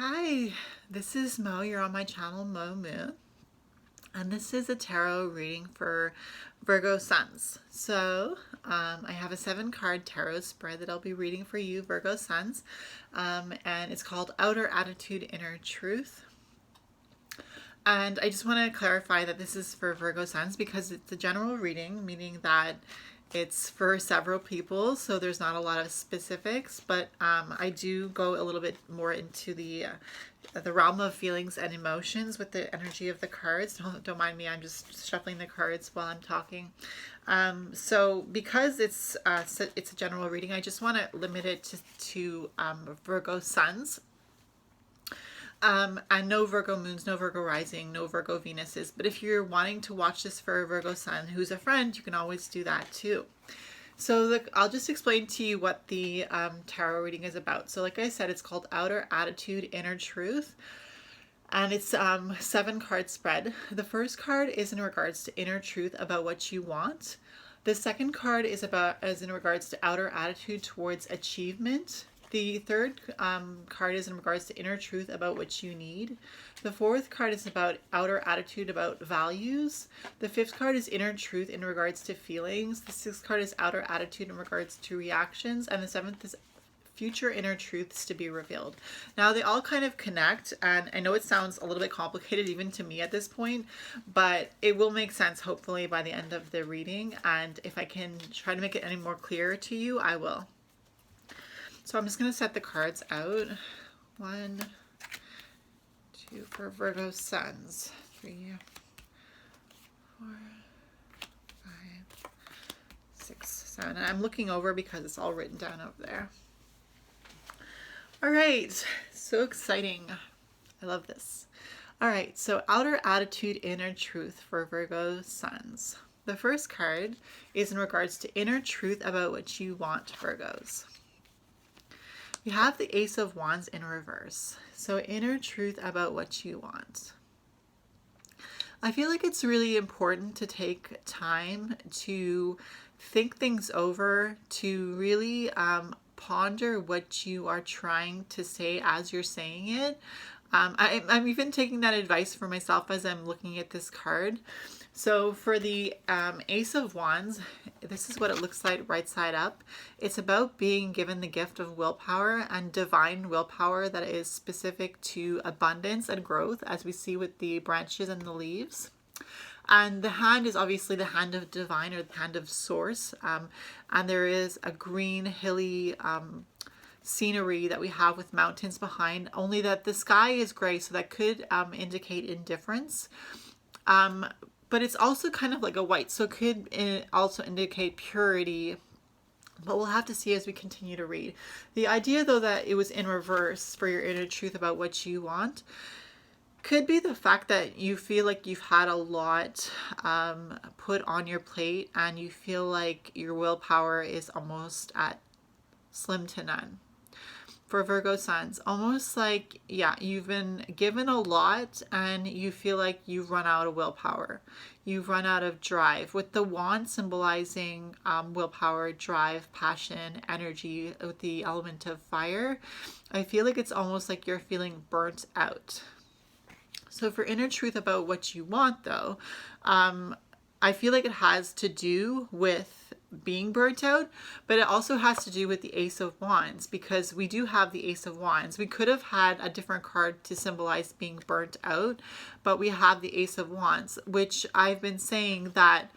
Hi, this is Mo. You're on my channel, Mo Moon. And this is a tarot reading for Virgo Suns. I have a 7-card tarot spread that I'll be reading for you, Virgo Suns. And it's called Outer Attitude, Inner Truth. And I just want to clarify that this is for Virgo Suns because it's a general reading, meaning that it's for several people, so there's not a lot of specifics, but I do go a little bit more into the realm of feelings and emotions with the energy of the cards. Don't mind me, I'm just shuffling the cards while I'm talking. So because it's a general reading, I just want to limit it to Virgo Suns. And no Virgo moons, no Virgo rising, no Virgo Venuses. But if you're wanting to watch this for a Virgo sun who's a friend, you can always do that too. So I'll just explain to you what the tarot reading is about. So like I said, it's called Outer Attitude, Inner Truth. And it's 7-card spread. The first card is in regards to inner truth about what you want. The second card is in regards to outer attitude towards achievement. The third card is in regards to inner truth about what you need. The fourth card is about outer attitude about values. The fifth card is inner truth in regards to feelings. The sixth card is outer attitude in regards to reactions. And the seventh is future inner truths to be revealed. Now they all kind of connect, and I know it sounds a little bit complicated even to me at this point, but it will make sense hopefully by the end of the reading, and if I can try to make it any more clear to you, I will. So I'm just going to set the cards out. 1, 2 for Virgo Suns. 3, 4, 5, 6, 7. And I'm looking over because it's all written down over there. All right, so exciting. I love this. All right, so outer attitude, inner truth for Virgo Suns. The first card is in regards to inner truth about what you want, Virgos. You have the Ace of Wands in reverse. So inner truth about what you want. I feel like it's really important to take time to think things over, to really ponder what you are trying to say as you're saying it. I'm even taking that advice for myself as I'm looking at this card. So for the Ace of Wands, this is what it looks like right side up. It's about being given the gift of willpower and divine willpower that is specific to abundance and growth, as we see with the branches and the leaves. And the hand is obviously the hand of divine, or the hand of source. And there is a green, hilly scenery that we have with mountains behind, only that the sky is gray, so that could indicate indifference. But it's also kind of like a white, so it could also indicate purity. But we'll have to see as we continue to read. The idea, though, that it was in reverse for your inner truth about what you want could be the fact that you feel like you've had a lot put on your plate, and you feel like your willpower is almost at slim to none. For Virgo Suns, almost like, yeah, you've been given a lot and you feel like you've run out of willpower. You've run out of drive. With the wand symbolizing willpower, drive, passion, energy with the element of fire, I feel like it's almost like you're feeling burnt out. So for inner truth about what you want, though, I feel like it has to do with being burnt out, but it also has to do with the Ace of Wands, because we do have the Ace of Wands. We could have had a different card to symbolize being burnt out, but we have the Ace of Wands, which I've been saying that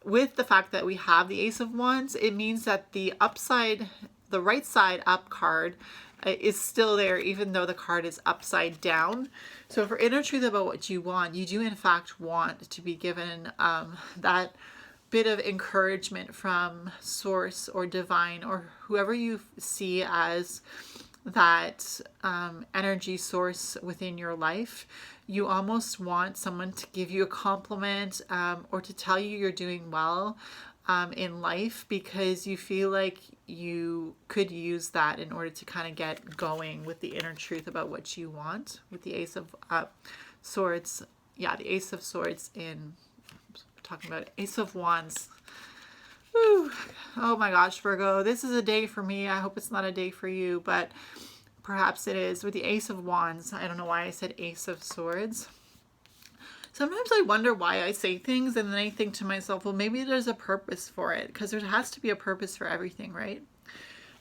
with the fact that we have the Ace of Wands, it means that the right side up card is still there, even though the card is upside down. So for inner truth about what you want, you do in fact want to be given that bit of encouragement from source or divine, or whoever you see as that energy source within your life. You almost want someone to give you a compliment or to tell you you're doing well in life, because you feel like you could use that in order to kind of get going with the inner truth about what you want. With the Ace of Swords, yeah, the Ace of Swords in, talking about Ace of Wands. Whew. Oh my gosh, Virgo, this is a day for me. I hope it's not a day for you, but Perhaps it is with the Ace of Wands. I don't know why I said Ace of Swords. Sometimes I wonder why I say things and then I think to myself, well, maybe there's a purpose for it, because there has to be a purpose for everything, right?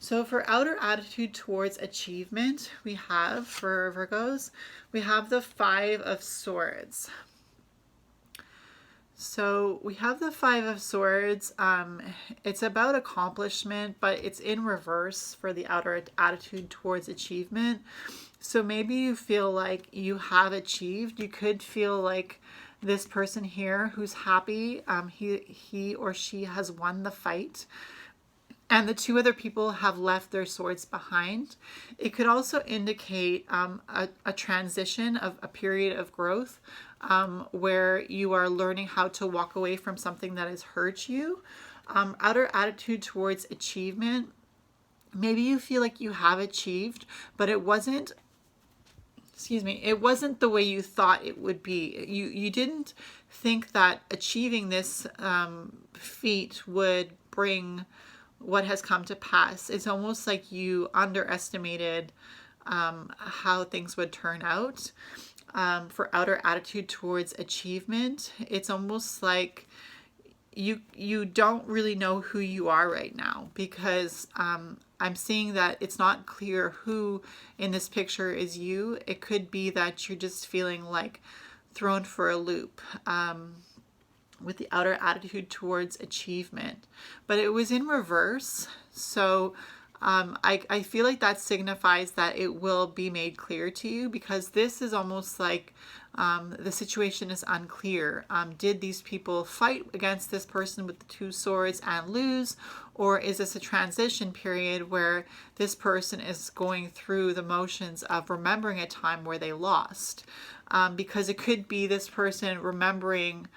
So for outer attitude towards achievement, we have, for Virgos, we have the Five of Swords. So we have the Five of Swords. It's about accomplishment, but it's in reverse for the outer attitude towards achievement. So maybe you feel like you have achieved. You could feel like this person here who's happy, he or she has won the fight, and the two other people have left their swords behind. It could also indicate a transition of a period of growth, where you are learning how to walk away from something that has hurt you. Outer attitude towards achievement. Maybe you feel like you have achieved, but it wasn't, it wasn't the way you thought it would be. You didn't think that achieving this feat would bring what has come to pass. It's almost like you underestimated how things would turn out. For outer attitude towards achievement, it's almost like you don't really know who you are right now, because I'm seeing that it's not clear who in this picture is you. It could be that you're just feeling like thrown for a loop with the outer attitude towards achievement. But it was in reverse. So I feel like that signifies that it will be made clear to you, because this is almost like the situation is unclear. Did these people fight against this person with the two swords and lose? Or is this a transition period where this person is going through the motions of remembering a time where they lost? Because it could be this person remembering,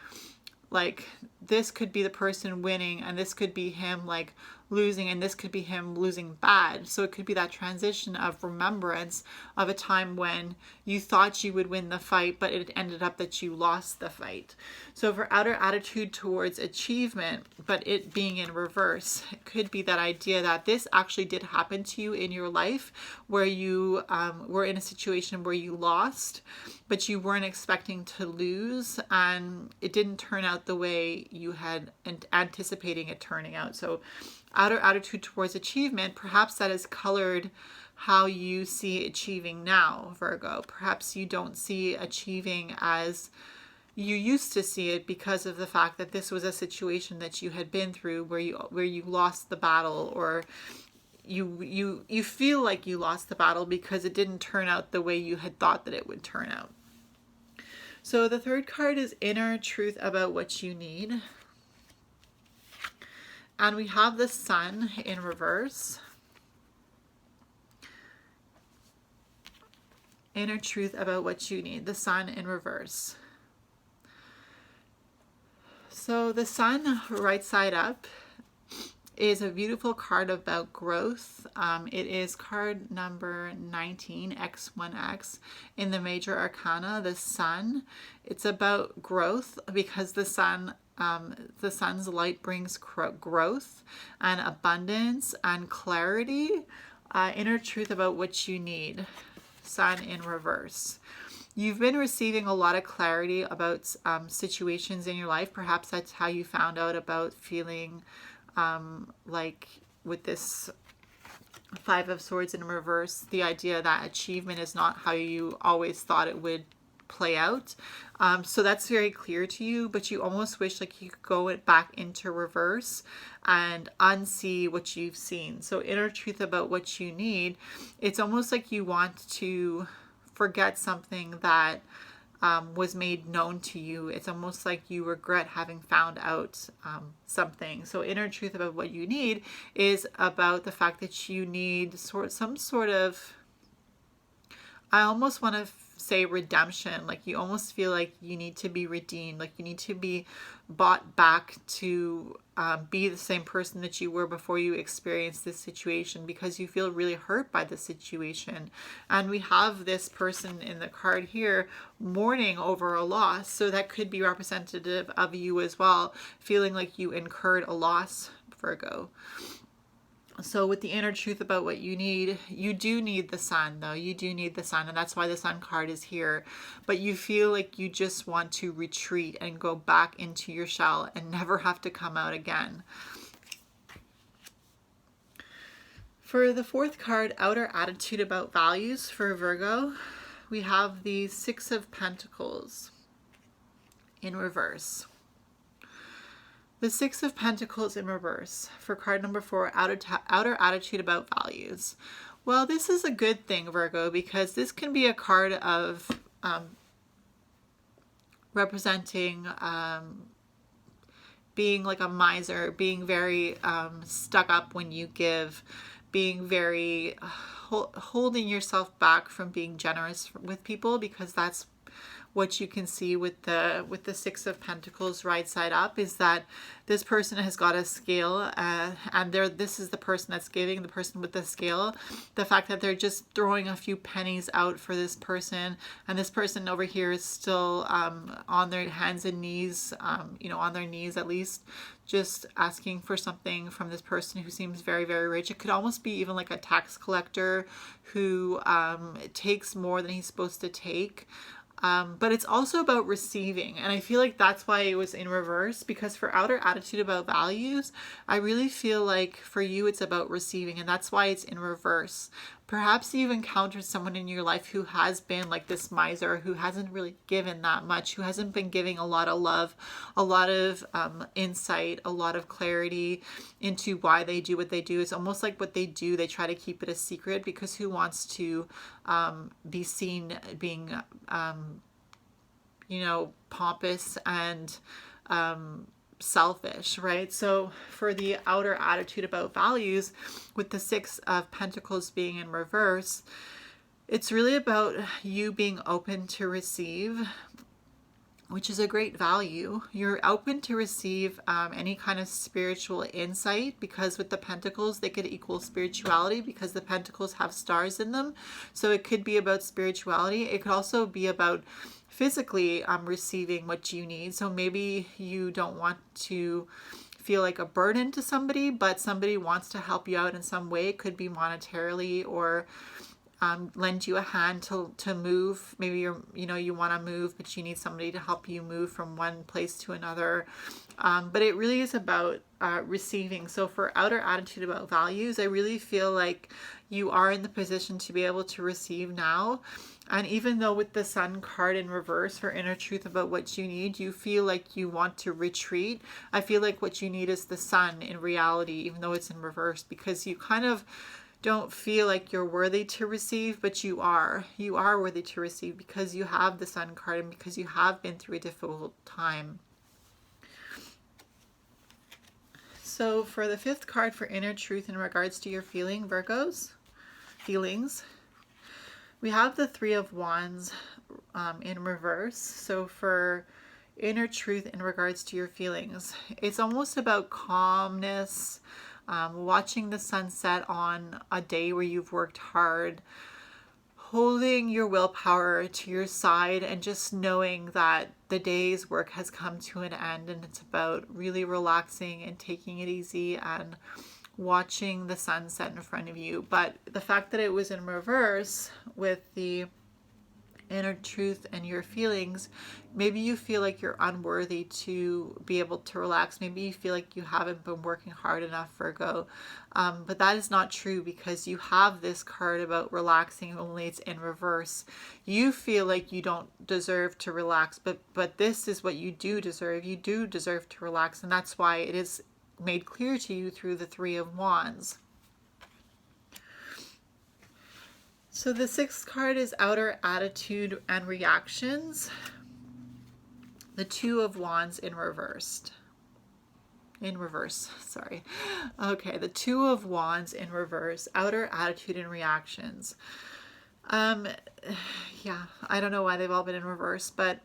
like, this could be the person winning, and this could be him like losing, and this could be him losing bad. So it could be that transition of remembrance of a time when you thought you would win the fight, but it ended up that you lost the fight. So for outer attitude towards achievement, but it being in reverse, it could be that idea that this actually did happen to you in your life, where you were in a situation where you lost, but you weren't expecting to lose, and it didn't turn out the way you had anticipating it turning out. So outer attitude towards achievement, perhaps that has colored how you see achieving now, Virgo. Perhaps you don't see achieving as you used to see it, because of the fact that this was a situation that you had been through where you lost the battle, or you feel like you lost the battle because it didn't turn out the way you had thought that it would turn out. So the third card is inner truth about what you need. And we have the Sun in reverse. Inner truth about what you need. The Sun in reverse. So the Sun, right side up, is a beautiful card about growth. It is card number 19, X1X, in the major arcana, the Sun. It's about growth, because the Sun, the Sun's light brings growth and abundance and clarity. Inner truth about what you need. Sun in reverse. You've been receiving a lot of clarity about situations in your life. Perhaps that's how you found out about feeling like with this Five of Swords in reverse, the idea that achievement is not how you always thought it would play out. So that's very clear to you, but you almost wish like you could go back into reverse and unsee what you've seen. So inner truth about what you need, it's almost like you want to forget something that was made known to you. It's almost like you regret having found out something. So inner truth about what you need is about the fact that you need some sort of, I almost want to say redemption. Like you almost feel like you need to be redeemed, like you need to be bought back to be the same person that you were before you experienced this situation, because you feel really hurt by the situation. And we have this person in the card here mourning over a loss, so that could be representative of you as well, feeling like you incurred a loss, Virgo. So with the inner truth about what you need, you do need the sun though. You do need the sun, and that's why the sun card is here. But you feel like you just want to retreat and go back into your shell and never have to come out again. For the fourth card, outer attitude about values for Virgo, we have the Six of Pentacles in reverse. The Six of Pentacles in reverse for card number 4, outer attitude about values. Well, this is a good thing, Virgo, because this can be a card of representing being like a miser, being very stuck up when you give, being very holding yourself back from being generous with people, because that's what you can see with the Six of Pentacles right side up, is that this person has got a scale, and this is the person that's giving, the person with the scale. The fact that they're just throwing a few pennies out for this person, and this person over here is still on their hands and knees, on their knees at least, just asking for something from this person who seems very, very rich. It could almost be even like a tax collector who takes more than he's supposed to take. But it's also about receiving. And I feel like that's why it was in reverse, because for outer attitude about values, I really feel like for you, it's about receiving. And that's why it's in reverse. Perhaps you've encountered someone in your life who has been like this miser, who hasn't really given that much, who hasn't been giving a lot of love, a lot of insight, a lot of clarity into why they do what they do. It's almost like what they do, they try to keep it a secret, because who wants to be seen being, pompous and selfish, right? So for the outer attitude about values, with the Six of Pentacles being in reverse, it's really about you being open to receive, which is a great value. You're open to receive any kind of spiritual insight, because with the Pentacles, they could equal spirituality, because the Pentacles have stars in them. So it could be about spirituality. It could also be about physically receiving what you need. So maybe you don't want to feel like a burden to somebody, but somebody wants to help you out in some way. It could be monetarily, or lend you a hand to move. Maybe you want to move, but you need somebody to help you move from one place to another. But it really is about receiving. So for outer attitude about values, I really feel like you are in the position to be able to receive now. And even though with the Sun card in reverse for inner truth about what you need, you feel like you want to retreat. I feel like what you need is the Sun in reality, even though it's in reverse, because you kind of don't feel like you're worthy to receive, but you are. You are worthy to receive, because you have the Sun card and because you have been through a difficult time. So for the fifth card for inner truth in regards to your feelings, we have the Three of Wands in reverse. So for inner truth in regards to your feelings, it's almost about calmness, watching the sunset on a day where you've worked hard, holding your willpower to your side, and just knowing that the day's work has come to an end, and it's about really relaxing and taking it easy and watching the sunset in front of you. But the fact that it was in reverse with the inner truth and your feelings, maybe you feel like you're unworthy to be able to relax. Maybe you feel like you haven't been working hard enough, Virgo. But that is not true, because you have this card about relaxing, only it's in reverse. You feel like you don't deserve to relax, but this is what you do deserve. You do deserve to relax, and that's why it is made clear to you through the Three of Wands. So the sixth card is outer attitude and reactions. The Two of Wands in reverse, sorry. Okay, the Two of Wands in reverse, outer attitude and reactions. Yeah, I don't know why they've all been in reverse, but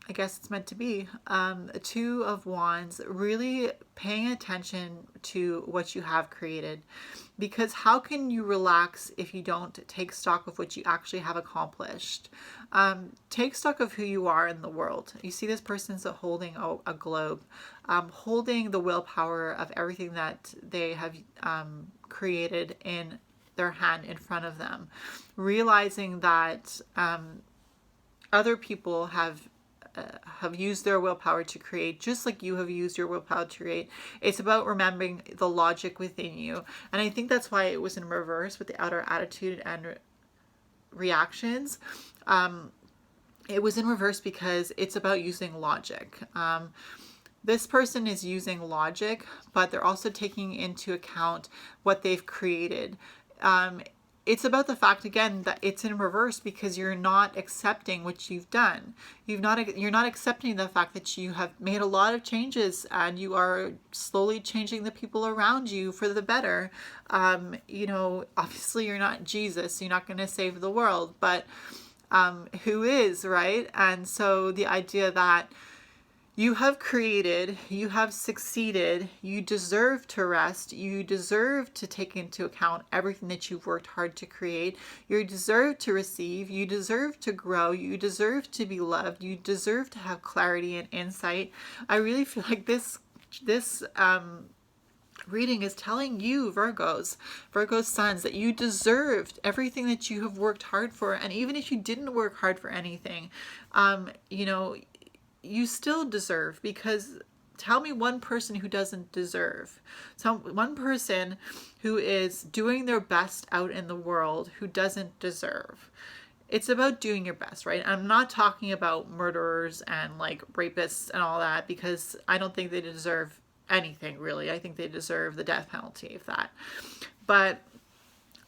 I guess it's meant to be. Two of Wands, really paying attention to what you have created. Because how can you relax if you don't take stock of what you actually have accomplished? Take stock of who you are in the world. You see this person's holding a globe, holding the willpower of everything that they have created in their hand in front of them. Realizing that other people have used their willpower to create, just like you have used your willpower to create. It's about remembering the logic within you. And I think that's why it was in reverse with the outer attitude and reactions. It was in reverse because it's about using logic. This person is using logic, but they're also taking into account what they've created. It's about the fact, again, that it's in reverse because you're not accepting what you've done. You're not accepting the fact that you have made a lot of changes and you are slowly changing the people around you for the better. Obviously you're not Jesus. You're not going to save the world, but who is, right? And so the idea that you have created, you have succeeded, you deserve to rest, you deserve to take into account everything that you've worked hard to create, you deserve to receive, you deserve to grow, you deserve to be loved, you deserve to have clarity and insight. I really feel like this reading is telling you, Virgo sons, that you deserved everything that you have worked hard for. And even if you didn't work hard for anything, you still deserve, because tell me one person who doesn't deserve. One person who is doing their best out in the world who doesn't deserve. It's about doing your best, right? I'm not talking about murderers and like rapists and all that, because I don't think they deserve anything really. I think they deserve the death penalty, if that. But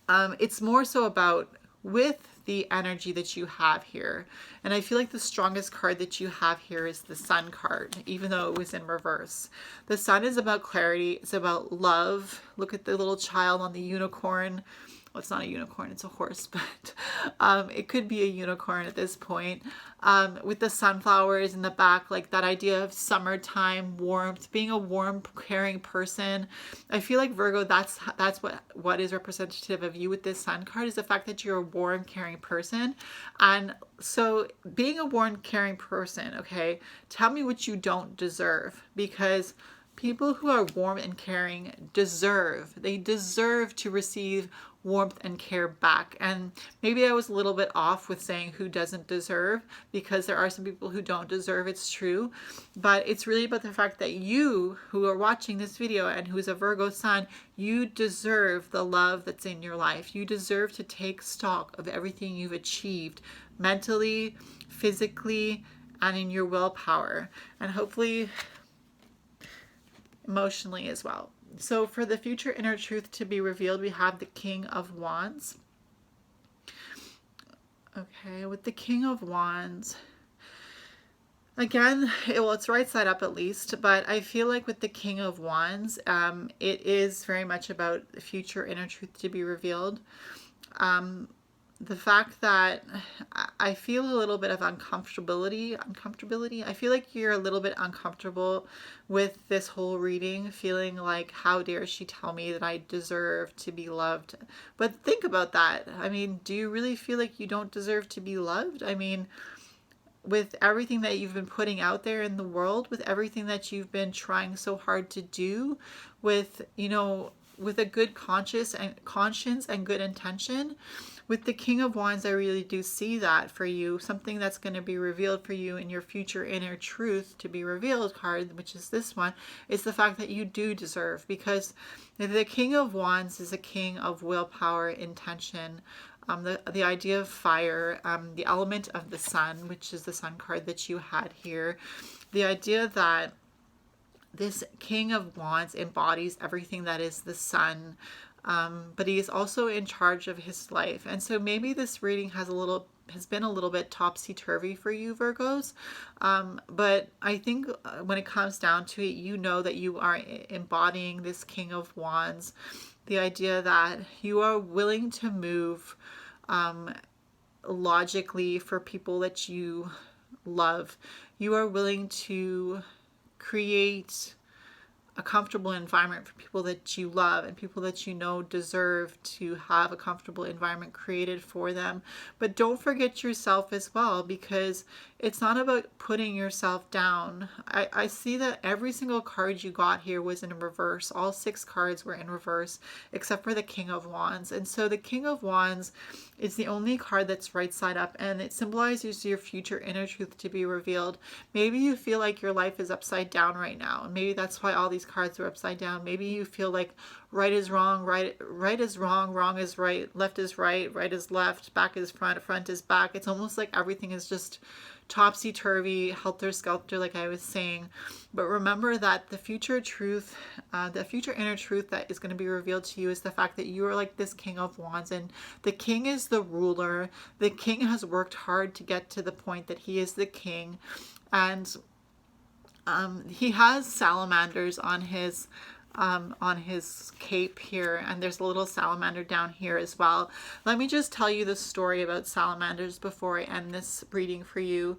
it's more so about with the energy that you have here. And I feel like the strongest card that you have here is the Sun card, even though it was in reverse. The Sun is about clarity. It's about love. Look at the little child on the unicorn. Well, it's not a unicorn, it's a horse, but it could be a unicorn at this point. With the sunflowers in the back, like that idea of summertime warmth, being a warm, caring person. I feel like Virgo, that's what is representative of you with this Sun card, is the fact that you're a warm, caring person. And so being a warm, caring person, okay, tell me what you don't deserve, because people who are warm and caring deserve to receive warmth and care back. And maybe I was a little bit off with saying who doesn't deserve, because there are some people who don't deserve, it's true. But it's really about the fact that you who are watching this video and who's a Virgo sun, you deserve the love that's in your life. You deserve to take stock of everything you've achieved mentally, physically, and in your willpower. And hopefully emotionally as well. So for the future inner truth to be revealed, we have the King of Wands. Okay, with the King of Wands, again, it's right side up at least, but I feel like with the King of Wands, it is very much about the future inner truth to be revealed. The fact that I feel a little bit of uncomfortability. I feel like you're a little bit uncomfortable with this whole reading, feeling like, how dare she tell me that I deserve to be loved? But think about that. I mean, do you really feel like you don't deserve to be loved? I mean, with everything that you've been putting out there in the world, with everything that you've been trying so hard to do, with, with a good conscience and good intention. With the King of Wands, I really do see that for you. Something that's going to be revealed for you in your future inner truth to be revealed card, which is this one, is the fact that you do deserve. Because the King of Wands is a king of willpower, intention, the idea of fire, the element of the sun, which is the Sun card that you had here. The idea that this King of Wands embodies everything that is the sun, but he is also in charge of his life. And so maybe this reading has been a little bit topsy-turvy for you, Virgos. But I think when it comes down to it, you know that you are embodying this King of Wands. The idea that you are willing to move logically for people that you love. You are willing to create a comfortable environment for people that you love and people that you know deserve to have a comfortable environment created for them. But don't forget yourself as well, because it's not about putting yourself down. I see that every single card you got here was in reverse. All 6 cards were in reverse except for the King of Wands. And so the King of Wands is the only card that's right side up, and it symbolizes your future inner truth to be revealed. Maybe you feel like your life is upside down right now, and maybe that's why all these cards are upside down. Maybe you feel like right is wrong, right is wrong, wrong is right, left is right, right is left, back is front, front is back. It's almost like everything is just topsy-turvy, helter-skelter, like I was saying. But remember that the future truth, the future inner truth that is going to be revealed to you is the fact that you are like this King of Wands, and the king is the ruler. The king has worked hard to get to the point that he is the king, and he has salamanders on his cape here, and there's a little salamander down here as well. Let me just tell you the story about salamanders before I end this reading for you.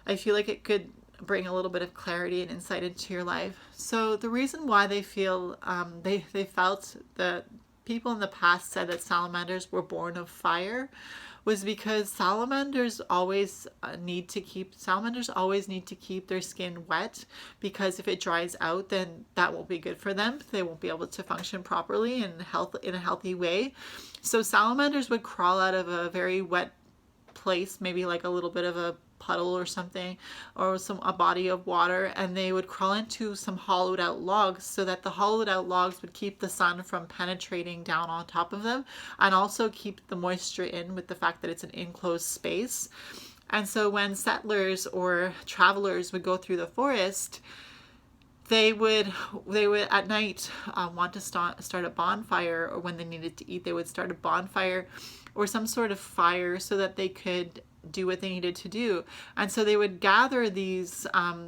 I feel like it could bring a little bit of clarity and insight into your life. So the reason why they feel they felt that people in the past said that salamanders were born of fire was because salamanders always need to keep their skin wet, because if it dries out, then that won't be good for them. They won't be able to function properly in a healthy way. So salamanders would crawl out of a very wet place, maybe like a little bit of a puddle or something, or a body of water, and they would crawl into some hollowed out logs so that the hollowed out logs would keep the sun from penetrating down on top of them, and also keep the moisture in with the fact that it's an enclosed space. And so when settlers or travelers would go through the forest, they would at night want to start a bonfire, or when they needed to eat, they would start a bonfire or some sort of fire so that they could do what they needed to do. And so they would gather these,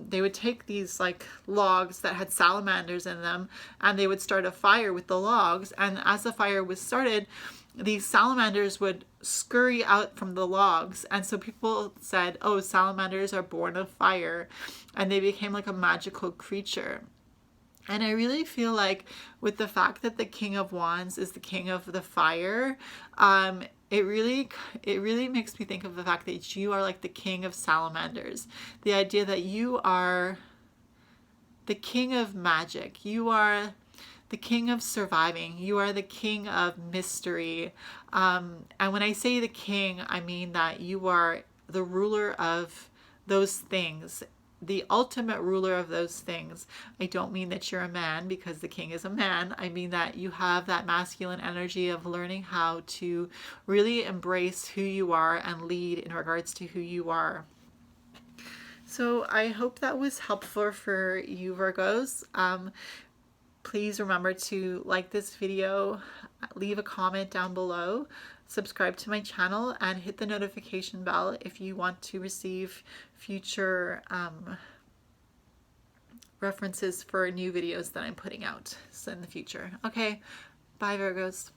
they would take these like logs that had salamanders in them, and they would start a fire with the logs. And as the fire was started, these salamanders would scurry out from the logs. And so people said, oh, salamanders are born of fire. And they became like a magical creature. And I really feel like with the fact that the King of Wands is the king of the fire, it really makes me think of the fact that you are like the king of salamanders. The idea that you are the king of magic. You are the king of surviving. You are the king of mystery. And when I say the king, I mean that you are the ruler of those things, the ultimate ruler of those things. I don't mean that you're a man, because the king is a man. I mean that you have that masculine energy of learning how to really embrace who you are and lead in regards to who you are. So I hope that was helpful for you, Virgos. Please remember to like this video, leave a comment down below, subscribe to my channel, and hit the notification bell if you want to receive future references for new videos that I'm putting out in the future. Okay, bye Virgos.